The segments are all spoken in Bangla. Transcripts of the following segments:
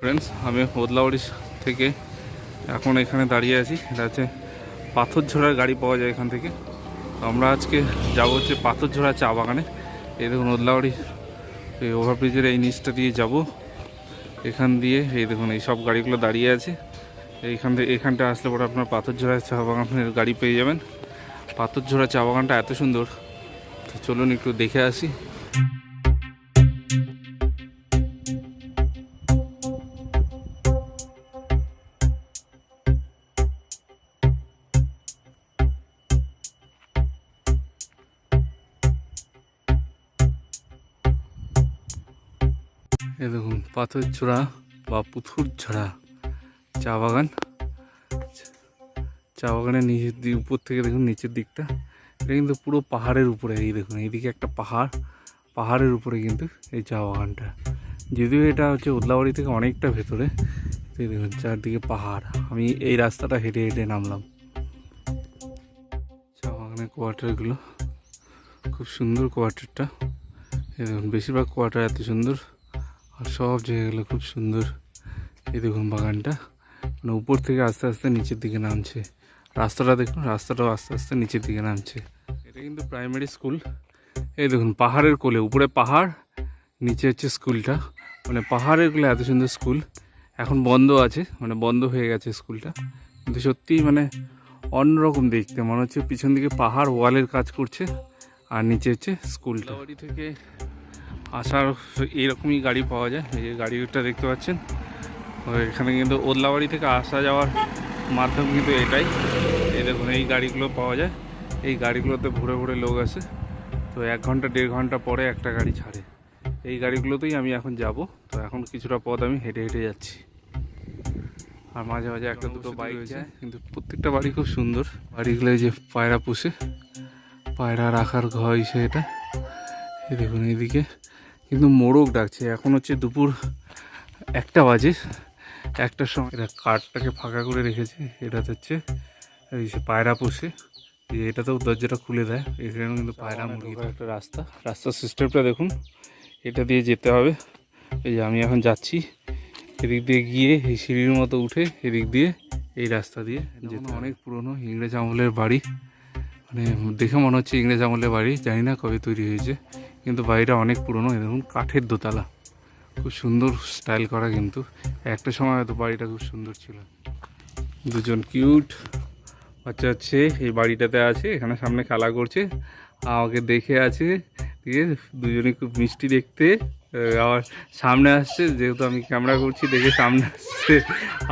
ফ্রেন্ডস, আমি ওদলাবাড়ি থেকে এখন এখানে দাঁড়িয়ে আছি। এটা হচ্ছে পাথরঝোড়ার গাড়ি পাওয়া যায় এখান থেকে। আমরা আজকে যাবো হচ্ছে পাথরঝোড়া চা বাগানে। এই দেখুন ওদলাবাড়ি এই ওভারব্রিজের এই নিচটা দিয়ে যাব। এখান দিয়ে এই দেখুন এই সব গাড়িগুলো দাঁড়িয়ে আছে। এখানটা আসলে পরে আপনার পাথরঝোড়া চা বাগানের গাড়ি পেয়ে যাবেন। পাথরঝোড়া চা বাগানটা এত সুন্দর, তো চলুন একটু দেখে আসি। এই দেখুন পাথরঝোড়া বা পুথুরঝোড়া চা বাগান। চা বাগানের নিচের উপর থেকে দেখুন নিচের দিকটা, এটা কিন্তু পুরো পাহাড়ের উপরে। এই দেখুন এইদিকে একটা পাহাড়ের উপরে কিন্তু এই চা বাগানটা। যদিও এটা হচ্ছে ওদলাবাড়ি থেকে অনেকটা ভেতরে। এই দেখুন চারদিকে পাহাড়। আমি এই রাস্তাটা হেঁটে হেঁটে নামলাম। চা বাগানের কোয়ার্টারগুলো খুব সুন্দর। কোয়ার্টারটা এই দেখুন, বেশিরভাগ কোয়ার্টার এত সুন্দর, আর সব জায়গাগুলো খুব সুন্দর। এই দেখুন বাগানটা মানে উপর থেকে আস্তে আস্তে নিচের দিকে নামছে। রাস্তাটা দেখুন, রাস্তাটাও আস্তে আস্তে নিচের দিকে নামছে। এটা কিন্তু প্রাইমারি স্কুল। এই দেখুন পাহাড়ের কোলে, উপরে পাহাড়, নিচে হচ্ছে স্কুলটা। মানে পাহাড়ের কোলে এত সুন্দর স্কুল। এখন বন্ধ আছে, মানে বন্ধ হয়ে গেছে স্কুলটা, কিন্তু সত্যিই মানে অন্যরকম দেখতে। মনে হচ্ছে পিছন দিকে পাহাড় ওয়ালের কাজ করছে, আর নিচে হচ্ছে স্কুলটা। বাড়ি থেকে আসার এইরকমই গাড়ি পাওয়া যায়। এই যে গাড়িটা দেখতে পাচ্ছেন, এখানে কিন্তু ওদলাবাড়ি থেকে আসা যাওয়ার মাধ্যম কিন্তু এটাই। এই দেখুন এই গাড়িগুলো পাওয়া যায়। এই গাড়িগুলোতে ভরে ভরে লোক আসে। তো 1 ঘন্টা 1.5 ঘন্টা পরে একটা গাড়ি ছাড়ে। এই গাড়িগুলোতেই আমি এখন যাব। তো এখন কিছুটা পথ আমি হেঁটে হেঁটে যাচ্ছি, আর মাঝে মাঝে একটা দুটো বাইক যায়। কিন্তু প্রত্যেকটা বাড়ি খুব সুন্দর। বাড়িগুলো যে পায়রা পুষে, পায়রা রাখার ঘর হিসে এটা। এই দেখুন এইদিকে কিন্তু মোরগ ডাকছে। এখন হচ্ছে দুপুর 1টা বাজে। 1টার সময় এরা কাঠটাকে ফাঁকা করে রেখেছে। এটা হচ্ছে এই যে পায়রা পুষে, এটাতেও দরজাটা খুলে দেয়। এখানে কিন্তু পায়রা মুরগি। একটা রাস্তার সিস্টেমটা দেখুন, এটা দিয়ে যেতে হবে। এই যে আমি এখন যাচ্ছি, এদিক দিয়ে গিয়ে এই সিঁড়ির মতো উঠে এদিক দিয়ে এই রাস্তা দিয়ে যেতে। অনেক পুরনো ইংরেজ আমলের বাড়ি, মানে দেখে মনে হচ্ছে ইংরেজ আমলের বাড়ি। জানি না কবে তৈরি হয়েছে, কিন্তু বাড়িটা অনেক পুরনো। দেখুন কাঠের দোতলা, খুব সুন্দর স্টাইল করা। কিন্তু একটা সময় হয়তো বাড়িটা খুব সুন্দর ছিল। দুজন কিউট বাচ্চা হচ্ছে এই বাড়িটাতে আছে, এখানে সামনে খেলা করছে, আমাকে দেখে আছে। ঠিক আছে, দুজনে খুব মিষ্টি দেখতে। আবার সামনে আসছে, যেহেতু আমি ক্যামেরা করছি দেখে সামনে আসছে,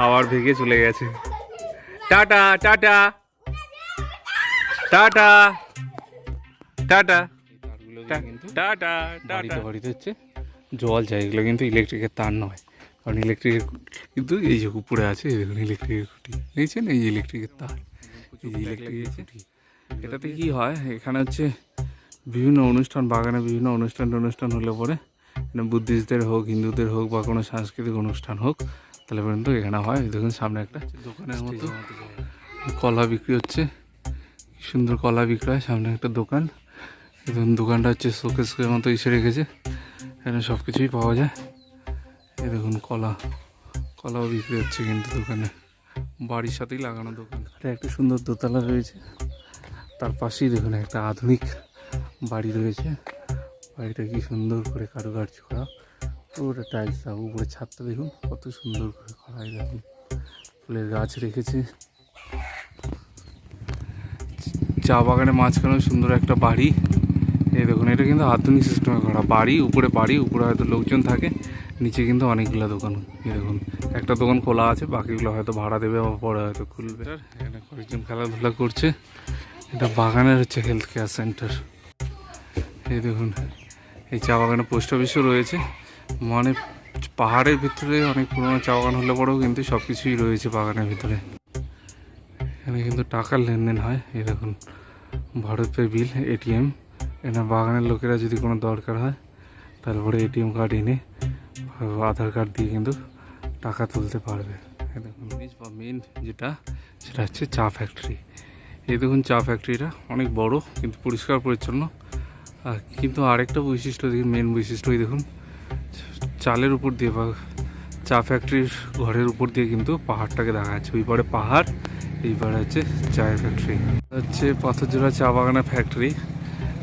আবার ভেগে চলে গেছে। Tata tata tata tata. Tata tata. বাড়িতে হচ্ছে জল যায়, এগুলো কিন্তু ইলেকট্রিকের তার নয়। কারণ ইলেকট্রিকের কিন্তু এই যে উপরে আছে, এই দেখুন ইলেকট্রিকের খুঁটি দেখছেন, এই যে ইলেকট্রিকের তার, এই যে ইলেকট্রিকের খুঁটি। এটাতে কি হয়, এখানে হচ্ছে বিভিন্ন অনুষ্ঠান, বাগানে বিভিন্ন অনুষ্ঠান হলে পরে বুদ্ধিস্টদের হোক, হিন্দুদের হোক, বা কোনো সাংস্কৃতিক অনুষ্ঠান হোক, তাহলে পর্যন্ত এখানে হয়। দেখুন সামনে একটা দোকানের মতো কলা বিক্রি হচ্ছে। কি সুন্দর কলা বিক্রি হয়। সামনে একটা দোকান, দেখুন দোকানটা হচ্ছে শোকেসের মতো এসে রেখেছে। এখানে সব কিছুই পাওয়া যায়। এই দেখুন কলাও বিক্রি হচ্ছে কিন্তু দোকানে, বাড়ির সাথেই লাগানো দোকান। এটা একটা সুন্দর দোতলা রয়েছে, তার পাশেই দেখুন একটা আধুনিক বাড়ি রয়েছে। বাড়িটা কি সুন্দর করে কারুকার্য করা, পুরোটা টাইলস দেওয়া। উপরে ছাদটা দেখুন কত সুন্দর করে করা। দেখুন ফুলের গাছ রেখেছে। চা বাগানের মাঝখানে সুন্দর একটা বাড়ি। এই দেখুন এটা কিন্তু আধুনিক সিস্টেমে করা বাড়ি। উপরে হয়তো লোকজন থাকে, নিচে কিন্তু অনেকগুলো দোকান। এই দেখুন একটা দোকান খোলা আছে, বাকিগুলো হয়তো ভাড়া দেবে বা পরে হয়তো খুলবে। এখানে কয়েকজন খেলাধুলা করছে। এটা বাগানের হচ্ছে হেলথ কেয়ার সেন্টার। এই দেখুন এই চা বাগানে পোস্ট অফিসও রয়েছে। মানে পাহাড়ের ভিতরে অনেক পুরোনো চা বাগান হলে পরেও কিন্তু সব কিছুই রয়েছে বাগানের ভিতরে। এখানে কিন্তু টাকার লেনদেন হয়। এই দেখুন ভারত পে বিল, এটিএম। এখানে বাগানের লোকেরা যদি কোনো দরকার হয়, তারপরে এটিএম কার্ড এনে আধার কার্ড দিয়ে কিন্তু টাকা তুলতে পারবে। এই দেখুন মেন যেটা, সেটা হচ্ছে চা ফ্যাক্টরি। এই দেখুন চা ফ্যাক্টরিটা অনেক বড়, কিন্তু পরিষ্কার পরিচ্ছন্ন। কিন্তু আরেকটা বৈশিষ্ট্য দেখুন, মেন বৈশিষ্ট্য, এই দেখুন চালের উপর দিয়ে বা চা ফ্যাক্টরির ঘরের উপর দিয়ে কিন্তু পাহাড়টাকে দেখা যাচ্ছে। ওই পারে পাহাড়, এই পারে হচ্ছে চায়ের ফ্যাক্টরি, হচ্ছে পাথরঝোড়া চা বাগানের ফ্যাক্টরি।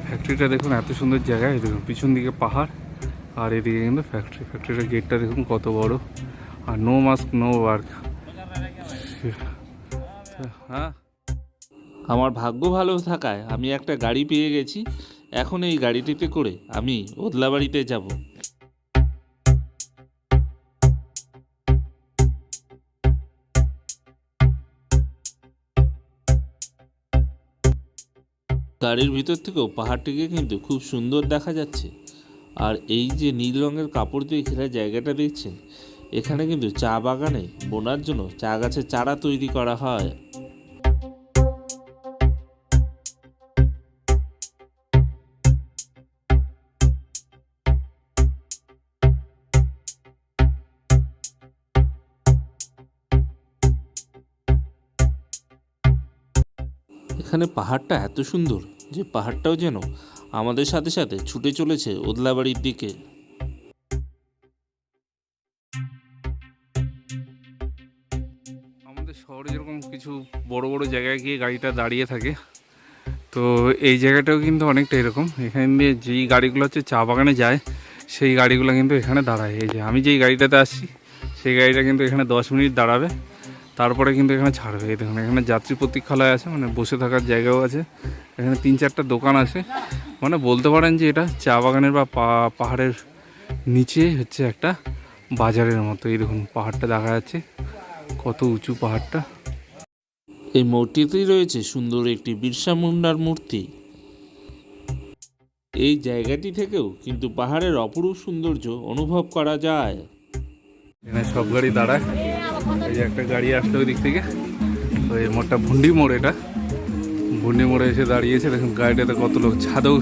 ফ্যাক্টরিটা দেখুন এত সুন্দর জায়গায়, দেখুন পিছন দিকে পাহাড় আর এদিকে কিন্তু ফ্যাক্টরিটার গেটটা দেখুন কত বড়। আর নো মাস্ক নো ওয়ার্ক। হ্যাঁ, আমার ভাগ্য ভালো থাকায় আমি একটা গাড়ি পেয়ে গেছি। এখন এই গাড়িটিতে করে আমি ওদলাবাড়িতে যাব। গাড়ির ভিতর থেকেও পাহাড়টিকে কিন্তু খুব সুন্দর দেখা যাচ্ছে। আর এই যে নীল রঙের কাপড় দিয়ে ঘেরা জায়গাটা দেখছেন, এখানে কিন্তু চা বাগানে বোনার জন্য চা গাছের চারা তৈরি করা হয়। এখানে পাহাড়টা এত সুন্দর যে পাহাড়টাও যেন আমাদের সাথে সাথে ছুটে চলেছে ওদলাবাড়ির দিকে। আমাদের শহরে যেরকম কিছু বড় বড় জায়গায় গিয়ে গাড়িটা দাঁড়িয়ে থাকে, তো এই জায়গাটাও কিন্তু অনেকটা এরকম। এখান দিয়ে যেই গাড়িগুলো হচ্ছে চা বাগানে যায়, সেই গাড়িগুলো কিন্তু এখানে দাঁড়ায়। এই যে আমি যেই গাড়িটাতে আসছি, সেই গাড়িটা কিন্তু এখানে 10 মিনিট দাঁড়াবে, তারপরে কিন্তু এখানে ছাড়বে। এই দেখুন এখানে যাত্রী প্রতীক্ষালয় আছে, মানে বসে থাকার জায়গাও আছে। এখানে 3-4টা দোকান আছে, মানে বলতে পারেন যে এটা চা বাগানের বা পাহাড়ের নিচে হচ্ছে একটা বাজারের মতো। এই দেখুন পাহাড়টা দেখা যাচ্ছে, কত উঁচু পাহাড়টা। এই মূর্তিতেই রয়েছে সুন্দর একটি বিরসামুন্ডার মূর্তি। এই জায়গাটি থেকেও কিন্তু পাহাড়ের অপরূপ সৌন্দর্য অনুভব করা যায়। এখানে সব গাড়ি দাঁড়ায়। এই যে একটা গাড়ি আসলো ওই দিক থেকে, ওই মোড়টা ভুন্ডি মোড়, এটা ভুন্ডি মোড়ে এসে দাঁড়িয়েছে। দেখুন গাড়িটাতে কত লোক, ছাদেও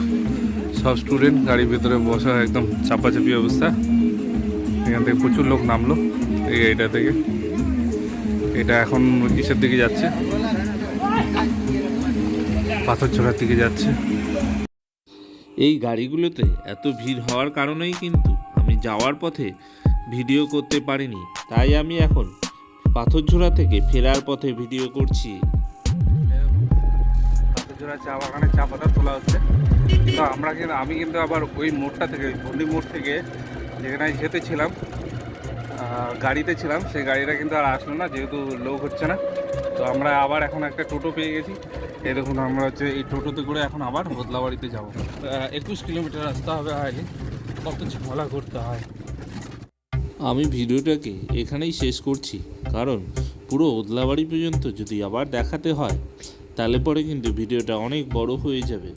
সব স্টুডেন্ট, গাড়ির ভিতরে বসা একদম চাপাচাপি অবস্থা। এখান থেকে প্রচুর লোক নামলো এই গাড়িটা থেকে। এটা এখন কিসের দিকে যাচ্ছে? পাথরঝোড়ার দিকে যাচ্ছে। এই গাড়িগুলোতে এত ভিড় হওয়ার কারণেই কিন্তু আমি যাওয়ার পথে ভিডিও করতে পারিনি, তাই আমি এখন পাথরঝোড়া থেকে ফেরার পথে ভিডিও করছি। পাথরঝোড়া চা বাগানে চা পাতা তোলা হচ্ছে। তো আমি কিন্তু আবার ওই মোড়টা থেকে, ভুন্ডি মোড় থেকে যেখানে যেতেছিলাম, গাড়িতে ছিলাম, সেই গাড়িটা কিন্তু আর আসলো না, যেহেতু লোক হচ্ছে না। তো আমরা আবার এখন একটা টোটো পেয়ে গেছি। এই দেখুন আমরা হচ্ছে এই টোটোতে করে এখন আবার ওদলাবাড়িতে যাবো। 21 কিলোমিটার রাস্তা হবে, হাইলি কত ঝামেলা করতে হয়। আমি ভিডিওটাকে এখানেই শেষ করছি, কারণ পুরো ওদলাবাড়ি পর্যন্ত যদি আবার দেখাতে হয় তাহলে পরে কিন্তু ভিডিওটা অনেক বড় হয়ে যাবে।